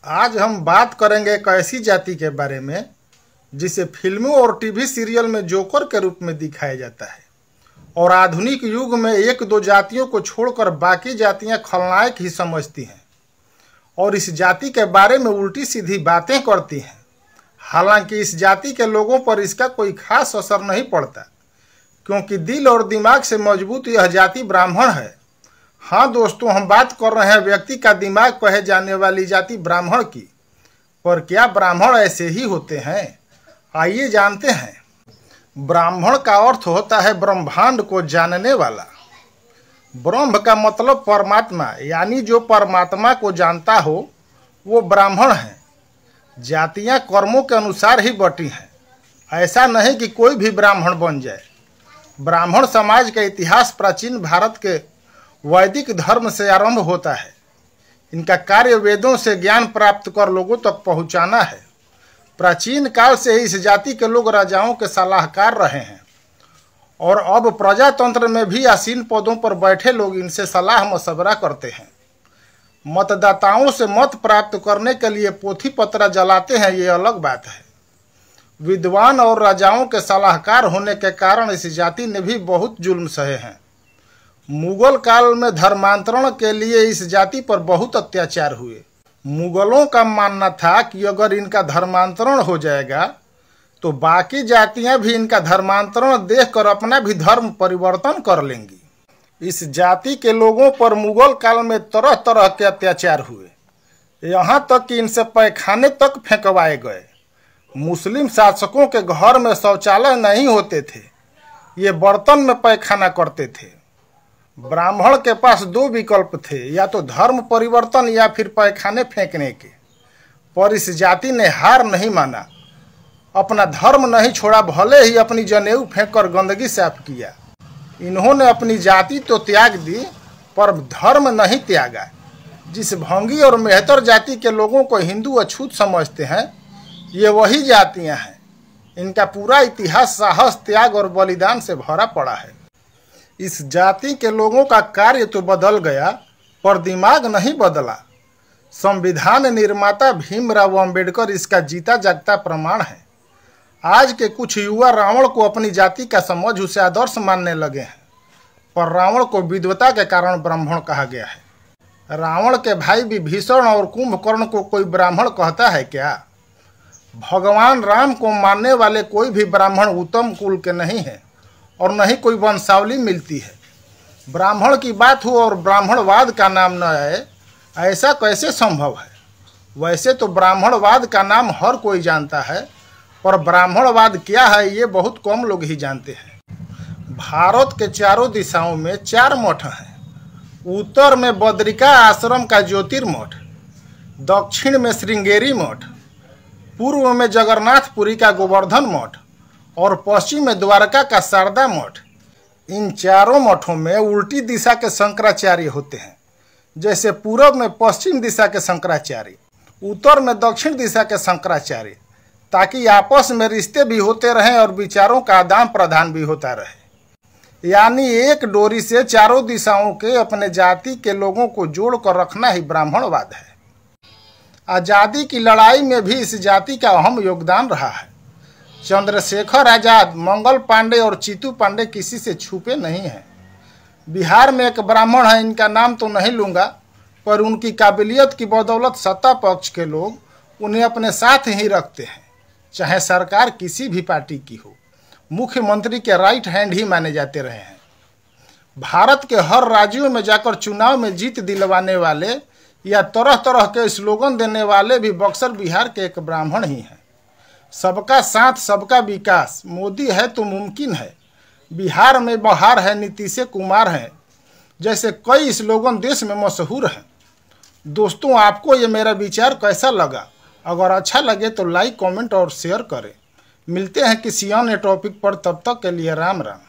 आज हम बात करेंगे एक ऐसी जाति के बारे में जिसे फिल्मों और टीवी सीरियल में जोकर के रूप में दिखाया जाता है और आधुनिक युग में एक दो जातियों को छोड़कर बाकी जातियां खलनायक ही समझती हैं और इस जाति के बारे में उल्टी सीधी बातें करती हैं। हालांकि इस जाति के लोगों पर इसका कोई खास असर नहीं पड़ता, क्योंकि दिल और दिमाग से मजबूत यह जाति ब्राह्मण है। हाँ दोस्तों, हम बात कर रहे हैं व्यक्ति का दिमाग कहे जाने वाली जाति ब्राह्मण की। पर क्या ब्राह्मण ऐसे ही होते हैं? आइए जानते हैं। ब्राह्मण का अर्थ होता है ब्रह्मांड को जानने वाला। ब्रह्म का मतलब परमात्मा, यानी जो परमात्मा को जानता हो वो ब्राह्मण है। जातियां कर्मों के अनुसार ही बटी हैं, ऐसा नहीं कि कोई भी ब्राह्मण बन जाए। ब्राह्मण समाज का इतिहास प्राचीन भारत के वैदिक धर्म से आरंभ होता है। इनका कार्य वेदों से ज्ञान प्राप्त कर लोगों तक पहुंचाना है। प्राचीन काल से ही इस जाति के लोग राजाओं के सलाहकार रहे हैं और अब प्रजातंत्र में भी आसीन पदों पर बैठे लोग इनसे सलाह मशवरा करते हैं। मतदाताओं से मत प्राप्त करने के लिए पोथी पत्र जलाते हैं, ये अलग बात है। विद्वान और राजाओं के सलाहकार होने के कारण इस जाति ने भी बहुत जुल्म सहे हैं। मुगल काल में धर्मांतरण के लिए इस जाति पर बहुत अत्याचार हुए। मुगलों का मानना था कि अगर इनका धर्मांतरण हो जाएगा तो बाकी जातियां भी इनका धर्मांतरण देखकर अपना भी धर्म परिवर्तन कर लेंगी। इस जाति के लोगों पर मुगल काल में तरह तरह के अत्याचार हुए, यहाँ तक कि इनसे पैखाने तक फेंकवाए गए। मुस्लिम शासकों के घर में शौचालय नहीं होते थे, ये बर्तन में पैखाना करते थे। ब्राह्मण के पास दो विकल्प थे, या तो धर्म परिवर्तन या फिर पैखाने फेंकने के। पर इस जाति ने हार नहीं माना, अपना धर्म नहीं छोड़ा, भले ही अपनी जनेऊ फेंककर गंदगी साफ किया। इन्होंने अपनी जाति तो त्याग दी पर धर्म नहीं त्यागा। जिस भंगी और मेहतर जाति के लोगों को हिंदू अछूत समझते हैं, ये वही जातियां हैं। इनका पूरा इतिहास साहस, त्याग और बलिदान से भरा पड़ा है। इस जाति के लोगों का कार्य तो बदल गया पर दिमाग नहीं बदला। संविधान निर्माता भीमराव अंबेडकर इसका जीता जागता प्रमाण है। आज के कुछ युवा रावण को अपनी जाति का समझ उसे आदर्श मानने लगे हैं, पर रावण को विद्वता के कारण ब्राह्मण कहा गया है। रावण के भाई विभीषण और कुंभकर्ण को कोई ब्राह्मण कहता है क्या? भगवान राम को मानने वाले कोई भी ब्राह्मण उत्तम कुल के नहीं है और न ही कोई वंशावली मिलती है। ब्राह्मण की बात हो और ब्राह्मणवाद का नाम न आए, ऐसा कैसे संभव है? वैसे तो ब्राह्मणवाद का नाम हर कोई जानता है, पर ब्राह्मणवाद क्या है ये बहुत कम लोग ही जानते हैं। भारत के चारों दिशाओं में 4 मठ हैं। उत्तर में बद्रिका आश्रम का ज्योतिर्मठ, दक्षिण में श्रृंगेरी मठ, पूर्व में जगन्नाथपुरी का गोवर्धन मठ और पश्चिम में द्वारका का शारदा मठ। इन चारों मठों में उल्टी दिशा के शंकराचार्य होते हैं, जैसे पूर्व में पश्चिम दिशा के शंकराचार्य, उत्तर में दक्षिण दिशा के शंकराचार्य, ताकि आपस में रिश्ते भी होते रहें और विचारों का आदान प्रदान भी होता रहे। यानी एक डोरी से चारों दिशाओं के अपने जाति के लोगों को जोड़कर रखना ही ब्राह्मणवाद है। आज़ादी की लड़ाई में भी इस जाति का अहम योगदान रहा है। चंद्रशेखर आजाद, मंगल पांडे और चित्तू पांडे किसी से छुपे नहीं हैं। बिहार में एक ब्राह्मण है, इनका नाम तो नहीं लूँगा, पर उनकी काबिलियत की बदौलत सत्ता पक्ष के लोग उन्हें अपने साथ ही रखते हैं, चाहे सरकार किसी भी पार्टी की हो। मुख्यमंत्री के राइट हैंड ही माने जाते रहे हैं। भारत के हर राज्यों में जाकर चुनाव में जीत दिलवाने वाले या तरह तरह के स्लोगन देने वाले भी बक्सर बिहार के एक ब्राह्मण ही हैं। सबका साथ सबका विकास, मोदी है तो मुमकिन है, बिहार में बहार है, नीतीश कुमार हैं, जैसे कई स्लोगन देश में मशहूर हैं। दोस्तों, आपको ये मेरा विचार कैसा लगा? अगर अच्छा लगे तो लाइक, कमेंट और शेयर करें। मिलते हैं किसी अन्य टॉपिक पर, तब तक के लिए राम राम।